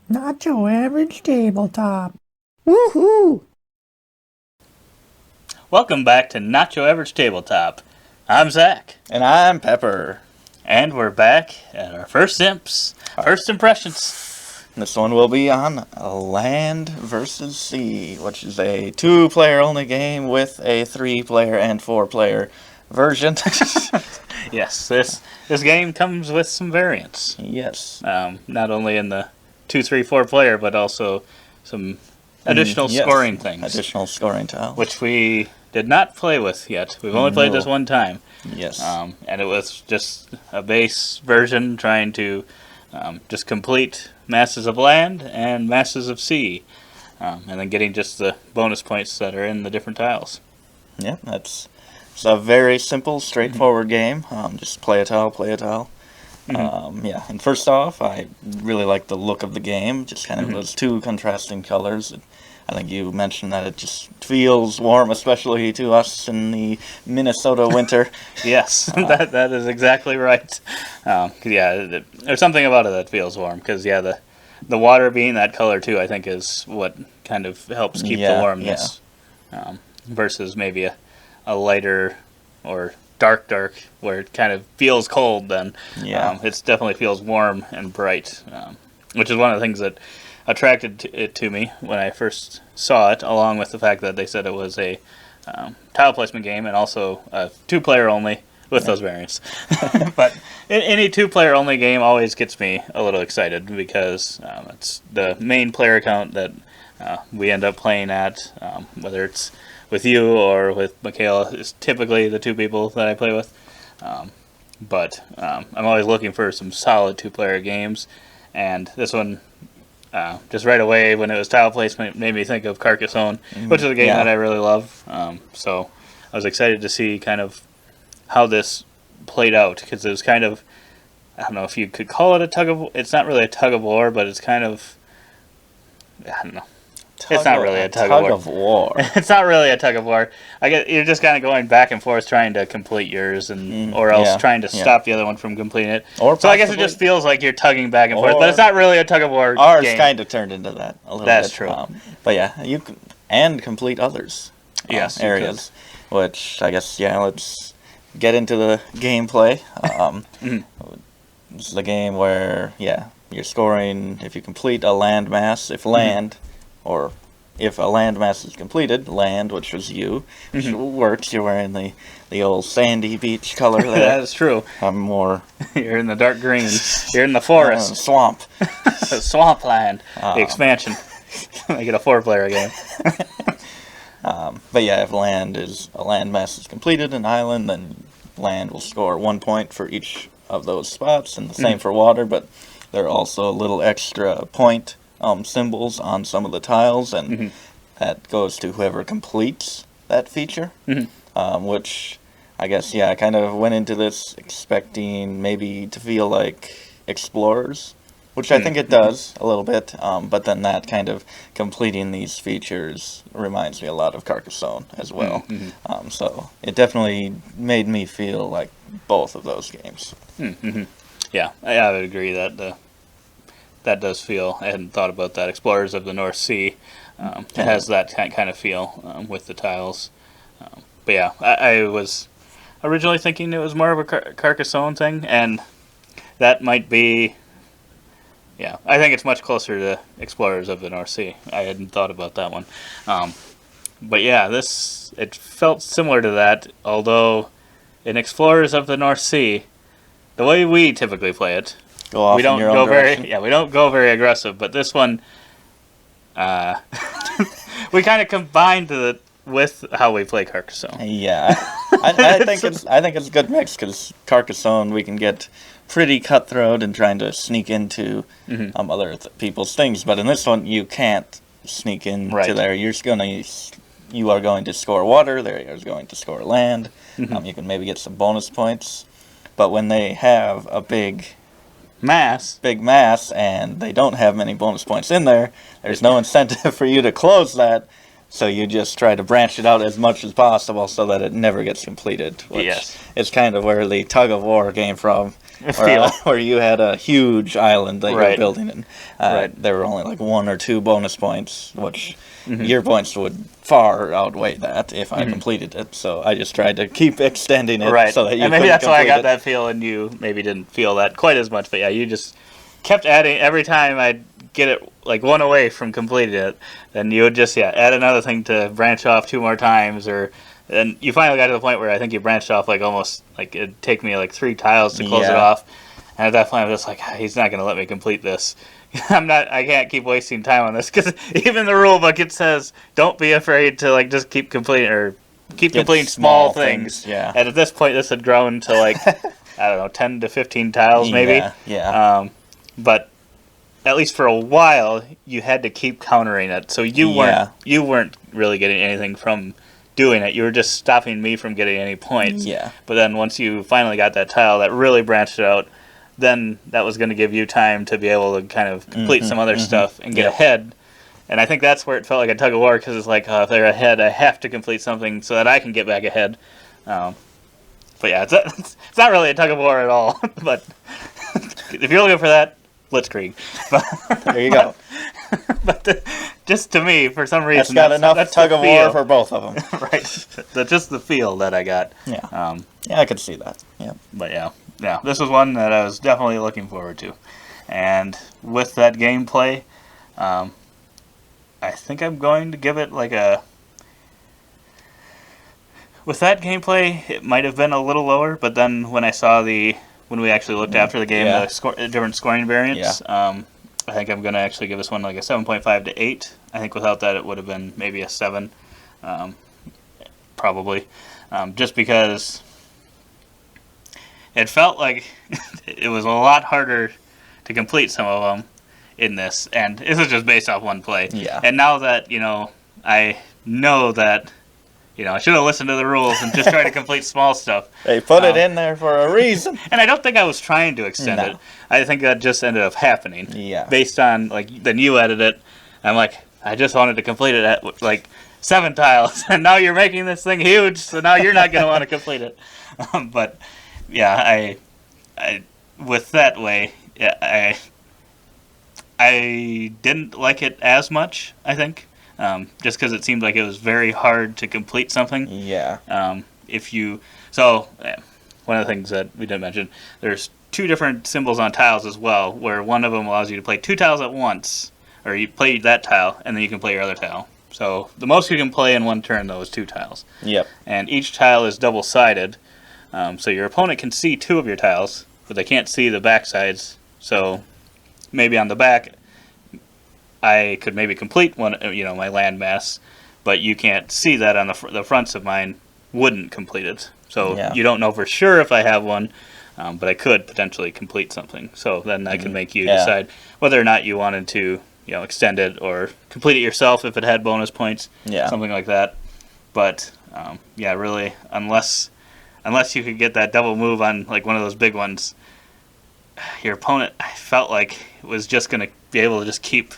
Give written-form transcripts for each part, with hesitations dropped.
Not your average tabletop. Woohoo! Welcome back to Not Your Average Tabletop. I'm Zach. And I'm Pepper. And we're back at our first imps, first impressions. This one will be on Land vs. Sea, which is a 2-player only game with a 3-player and 4-player version. Yes, this game comes with some variants. Yes. Not only in the 2, 3, 4 player, but also some additional scoring things. Additional scoring tiles. Which we did not play with yet. We've only played this one time. Yes. And it was just a base version trying to just complete masses of land and masses of sea. And then getting just the bonus points that are in the different tiles. Yeah, it's a very simple, straightforward game. Just play a tile, play a tile. Yeah, and first off, I really like the look of the game. Just kind of those two contrasting colors. I think you mentioned that it just feels warm, especially to us in the Minnesota winter. Yes, that is exactly right. There's something about it that feels warm because the water being that color too, I think, is what kind of helps keep the warmness. Versus maybe a lighter or dark where it kind of feels cold. Then it definitely feels warm and bright, which is one of the things that attracted it to me when I first saw it, along with the fact that they said it was a tile placement game and also a 2-player only with those variants. But any 2-player only game always gets me a little excited because it's the main player count that we end up playing at, whether it's with you or with Michaela, is typically the 2 people that I play with. But I'm always looking for some solid 2-player games, and this one, just right away when it was tile placement, made me think of Carcassonne, which is a game that I really love. So I was excited to see kind of how this played out, because it was kind of, I don't know if you could call it a tug of, it's not really a tug of war, but it's kind of, I don't know. It's not really a tug of war. It's not really a tug of war. I guess you're just kind of going back and forth trying to complete yours, or else trying to stop the other one from completing it. So I guess it just feels like you're tugging back and forth, but it's not really a tug of war. Ours kind of turned into that a little bit. That's true. But yeah, you can and complete others. Areas, which I guess let's get into the gameplay. This is the game where you're scoring if you complete a land mass, if land. Or if a land mass is completed, land, which was you, which works, you're wearing the old sandy beach color there. That is true. I'm more... You're in the dark green. You're in the forest. Swamp. Swampland. The expansion. Make it a 4-player game. But if a land mass is completed, an island, then land will score 1 point for each of those spots, and the same for water, but there are also a little extra point symbols on some of the tiles, and that goes to whoever completes that feature, which I guess, I kind of went into this expecting maybe to feel like Explorers, which I think it does a little bit, but then that kind of completing these features reminds me a lot of Carcassonne as well. So it definitely made me feel like both of those games. Yeah, I would agree that that does feel, I hadn't thought about that, Explorers of the North Sea. It has that kind of feel with the tiles. But I was originally thinking it was more of a Carcassonne thing, and that might be, I think it's much closer to Explorers of the North Sea. I hadn't thought about that one. But it felt similar to that, although in Explorers of the North Sea, the way we typically play it, we don't go very aggressive, but this one we kind of combined it with how we play Carcassonne. I think it's a good mix, because Carcassonne we can get pretty cutthroat and trying to sneak into other people's things, but in this one you can't sneak into there. You are going to score water, there is going to score land. You can maybe get some bonus points, but when they have a big mass and they don't have many bonus points in there, there's no incentive for you to close that, so you just try to branch it out as much as possible so that it never gets completed, which is kind of where the tug of war came from. feel. Where you had a huge island that you were Right. building, and Right. there were only like 1 or 2 bonus points, which Mm-hmm. your points would far outweigh that if I completed it. So I just tried to keep extending it Right. so that you and maybe couldn't that's why I complete got it. that feel, and you maybe didn't feel that quite as much. But yeah, you just kept adding every time I'd get it like one away from completing it. Then you would just add another thing to branch off 2 more times, and you finally got to the point where I think you branched off like almost like it'd take me like 3 tiles to close it Yeah. off. And at that point, I was just like, he's not going to let me complete this. I can't keep wasting time on this because even the rule book it says don't be afraid to like just keep completing or keep Get completing small small things. things, yeah. And at this point, this had grown to like I don't know, 10 to 15 tiles maybe. Yeah. But at least for a while, you had to keep countering it, so you weren't really getting anything from doing it. You were just stopping me from getting any points. Yeah. But then once you finally got that tile that really branched it out, then that was going to give you time to be able to kind of complete some other stuff and get Yep. ahead. And I think that's where it felt like a tug of war because it's like, if they're ahead, I have to complete something so that I can get back ahead. But yeah, it's not really a tug of war at all. But if you're looking for that, Blitzkrieg. There you go. But just to me, for some reason, That's got enough that's tug the of war feel. for both of them. Right. That's just the feel that I got. Yeah. Yeah, I could see that. Yeah. But yeah, this was one that I was definitely looking forward to. And with that gameplay, I think I'm going to give it like a... With that gameplay, it might have been a little lower, but then when I saw when we actually looked after the game, Yeah. the different scoring variants, I think I'm going to actually give this one like a 7.5 to 8. I think without that it would have been maybe a 7, probably. Just because it felt like it was a lot harder to complete some of them in this, and this is just based off one play. Yeah. And now that, I know that, I should have listened to the rules and just tried to complete small stuff. They put it in there for a reason. And I don't think I was trying to extend No. it. I think that just ended up happening. Yeah. Based on, then you added it. I'm like, I just wanted to complete it at, 7 tiles. And now you're making this thing huge, so now you're not going to want to complete it. But, yeah, I with that way, I didn't like it as much, I think. Just because it seemed like it was very hard to complete something. Yeah. One of the things that we didn't mention, there's 2 different symbols on tiles as well, where one of them allows you to play 2 tiles at once, or you play that tile, and then you can play your other tile. So the most you can play in one turn, though, is 2 tiles. Yep. And each tile is double-sided, so your opponent can see 2 of your tiles, but they can't see the back sides. So maybe on the back, I could maybe complete one, my landmass, but you can't see that on the fronts of mine wouldn't complete it. So Yeah. you don't know for sure if I have one, but I could potentially complete something. So then I can make you Yeah. decide whether or not you wanted to, extend it or complete it yourself if it had bonus points, Yeah. something like that. But really, unless you could get that double move on like one of those big ones, your opponent, I felt like, was just going to be able to just keep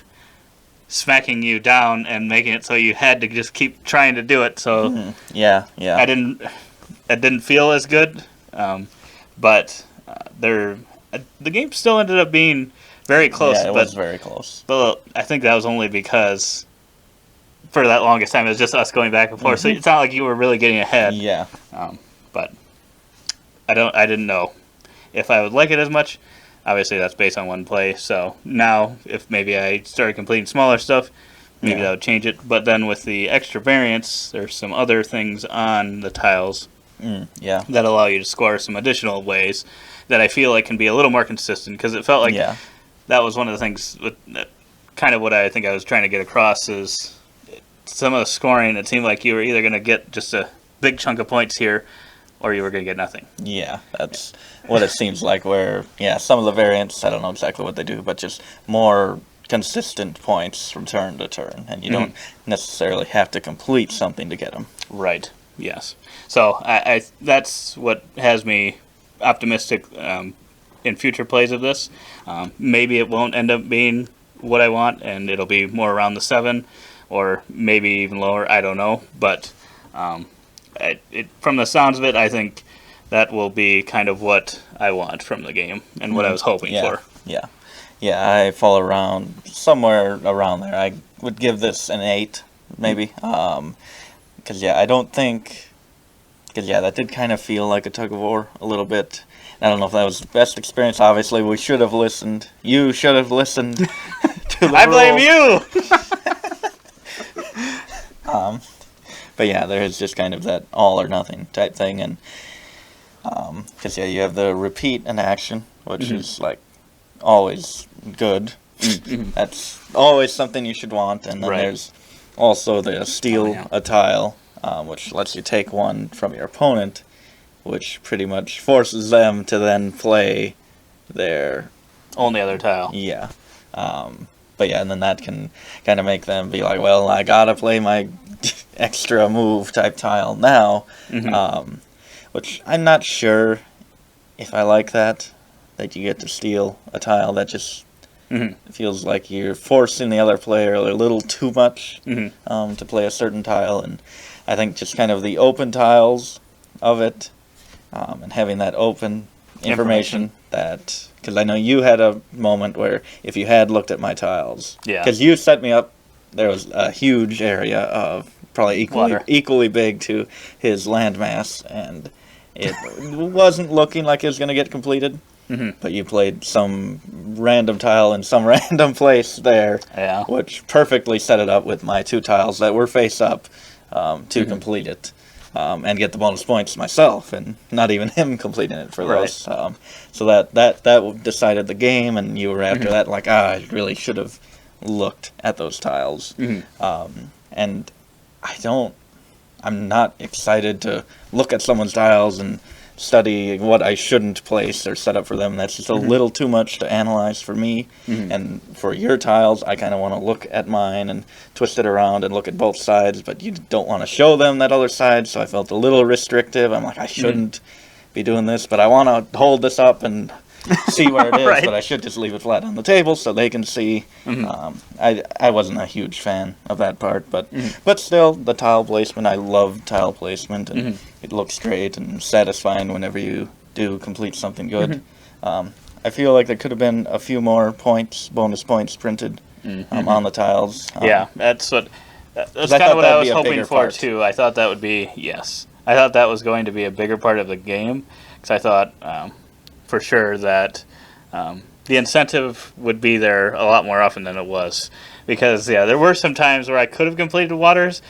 smacking you down and making it so you had to just keep trying to do it. So Yeah. Yeah. it didn't feel as good, but the game still ended up being very close. Yeah, it but was very close. But I think that was only because for that longest time it was just us going back and forth. So it's not like you were really getting ahead. Yeah. But I didn't know if I would like it as much. Obviously, that's based on one play. So now, if maybe I started completing smaller stuff, maybe that would change it. But then with the extra variants, there's some other things on the tiles Yeah. that allow you to score some additional ways that I feel like can be a little more consistent. Because it felt like that was one of the things that kind of what I think I was trying to get across is some of the scoring. It seemed like you were either going to get just a big chunk of points here, or you were going to get nothing. Yeah, that's what it seems like. Where some of the variants, I don't know exactly what they do, but just more consistent points from turn to turn, and you don't necessarily have to complete something to get them. Right. Yes. So I that's what has me optimistic in future plays of this. Maybe it won't end up being what I want, and it'll be more around the 7, or maybe even lower. I don't know, but from the sounds of it, I think that will be kind of what I want from the game and what I was hoping yeah, for. Yeah. Yeah, I fall around somewhere around there. I would give this an 8, maybe. Because, I don't think... Because, that did kind of feel like a tug of war a little bit. I don't know if that was the best experience. Obviously, we should have listened. You should have listened to the I blame rules. you! But there is just kind of that all or nothing type thing. And because, you have the repeat in action, which is, like, always good. That's always something you should want. And then there's also the steal a tile, which lets you take one from your opponent, which pretty much forces them to then play their only other tile. Yeah. But and then that can kind of make them be like, well, I gotta play my extra move type tile now. Which I'm not sure if I like that you get to steal a tile. That just feels like you're forcing the other player a little too much to play a certain tile. And I think just kind of the open tiles of it, and having that open information that... Because I know you had a moment where if you had looked at my tiles... Yeah. Because you set me up, there was a huge area of probably equally big to his landmass, and it wasn't looking like it was going to get completed. But you played some random tile in some random place there, which perfectly set it up with my 2 tiles that were face up to complete it. And get the bonus points myself, and not even him completing it for those. So that decided the game, and you were after that like, I really should have looked at those tiles. And I'm not excited to look at someone's tiles and study what I shouldn't place or set up for them. That's just a little too much to analyze for me. And for your tiles, I kind of want to look at mine and twist it around and look at both sides, but you don't want to show them that other side, so I felt a little restrictive. I'm like, I shouldn't be doing this, but I want to hold this up and see where it is, but I should just leave it flat on the table so they can see. I wasn't a huge fan of that part, but still, the tile placement, I love tile placement, and it looks great and satisfying whenever you do complete something good. I feel like there could have been a few more bonus points printed on the tiles. That's kind of what I was hoping for, too. I thought that would be, I thought that was going to be a bigger part of the game, because I thought... for sure that the incentive would be there a lot more often than it was. Because, there were some times where I could have completed waters,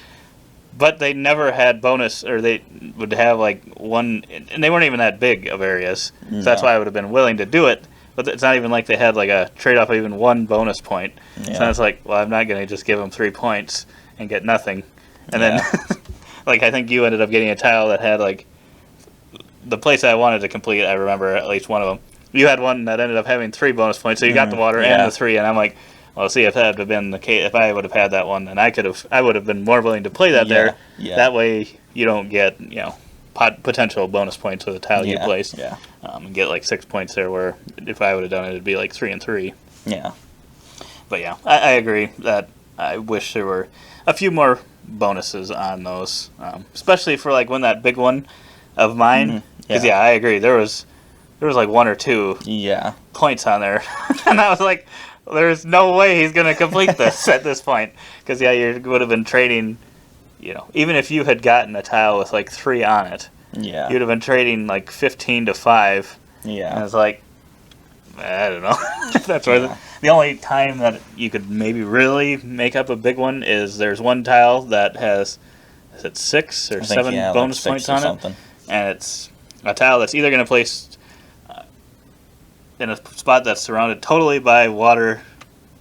but they never had bonus, or they would have like one, and they weren't even that big of areas. So that's why I would have been willing to do it. But it's not even like they had like a trade-off of even 1 bonus point. So it's like, well, I'm not going to just give them 3 points and get nothing. And then, like, I think you ended up getting a tile that had like, the place I wanted to complete, I remember at least one of them. You had one that ended up having 3 bonus points, so you got the water and the 3, and I'm like, well, see, if that would have been the case, if I would have had that one, then I would have been more willing to play that there. That way, you don't get, potential bonus points with the tile you place. And get like 6 points there, where if I would have done it, it'd be like 3 and 3. But I agree that I wish there were a few more bonuses on those, especially for like when that big one of mine. Because I agree. There was like 1 or 2 points on there, and I was like, "There's no way he's gonna complete this at this point." Because you would have been trading, even if you had gotten a tile with like 3 on it, you'd have been trading like 15 to 5. And it's like, I don't know. That's where the only time that you could maybe really make up a big one is there's one tile that has, is it 6 or 7 bonus points on it, and it's a tile that's either going to place in a spot that's surrounded totally by water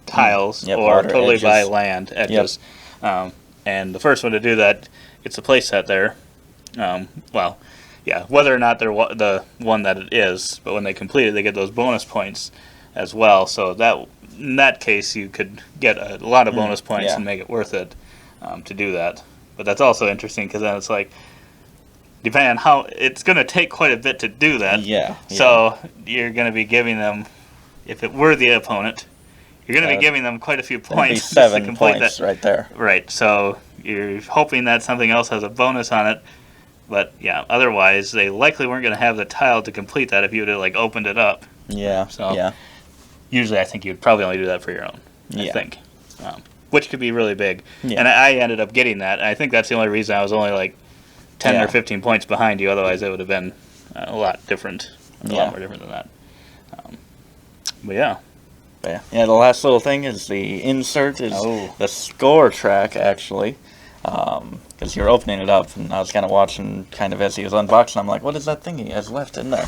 tiles or totally edges. By land edges. And the first one to do that gets a place set there. Whether or not they're the one that it is, but when they complete it, they get those bonus points as well. So that in that case, you could get a lot of bonus points and make it worth it to do that. But that's also interesting because then it's like, depending on how, it's going to take quite a bit to do that. So you're going to be giving them, if it were the opponent, you're going to be giving them quite a few points. 7 to complete points that. Right there. Right. So you're hoping that something else has a bonus on it, But yeah, otherwise they likely weren't going to have the tile to complete that if you would have like opened it up. Yeah. So- Yeah. Usually, I think you'd probably only do that for your own. I Yeah. think, which could be really big. Yeah. And I ended up getting that. I think that's the only reason I was only like 10 Yeah. or 15 points behind you. Otherwise, it would have been a lot different. A Yeah. lot more different than that. But yeah. But yeah, the last little thing is the insert is Oh. the score track, actually. Because you're opening it up, and I was kind of watching kind of as he was unboxing. I'm like, what is that thing he has left in there?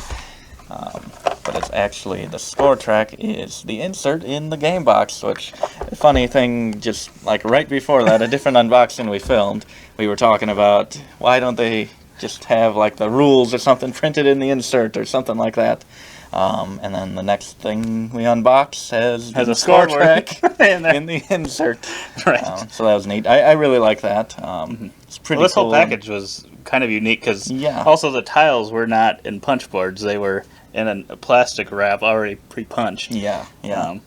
But it's actually, the score track is the insert in the game box, which, funny thing, just like right before that, a different unboxing we filmed, we were talking about why don't they just have like the rules or something printed in the insert or something like that. And then the next thing we unbox has Has the a score scoreboard track in there. in the insert. Right. So that was neat. I really like that. It's pretty Well, this cool. whole package was kind of unique because Yeah. also the tiles were not in punch boards; they were in a plastic wrap already pre-punched. Yeah, yeah,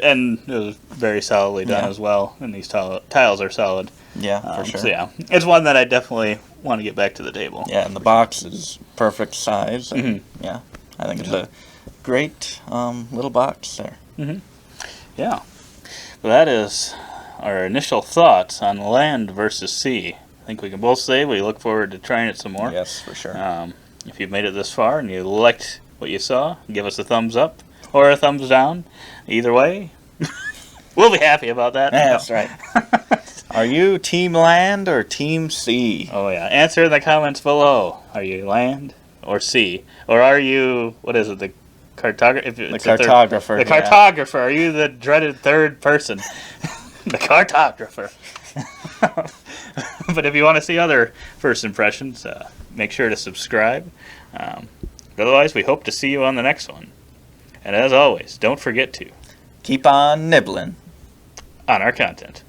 And it was very solidly done Yeah. as well. And these tiles are solid. yeah, for sure. So yeah, it's one that I definitely want to get back to the table. Yeah, and the box is perfect size. And, Mhm. Yeah, I think it's a great little box there. Yeah. Well, that is our initial thoughts on land versus sea. I think we can both say we look forward to trying it some more. Yes, for sure. If you've made it this far and you liked what you saw, give us a thumbs up or a thumbs down. Either way, we'll be happy about that. That's right. Are you Team Land or Team Sea? Oh yeah. Answer in the comments below. Are you land or sea? Or are you, what is it, the cartographer? The cartographer. The yeah. cartographer. Are you the dreaded third person? The cartographer. But if you want to see other first impressions, make sure to subscribe. Otherwise, we hope to see you on the next one. And as always, don't forget to Keep on nibbling. on our content.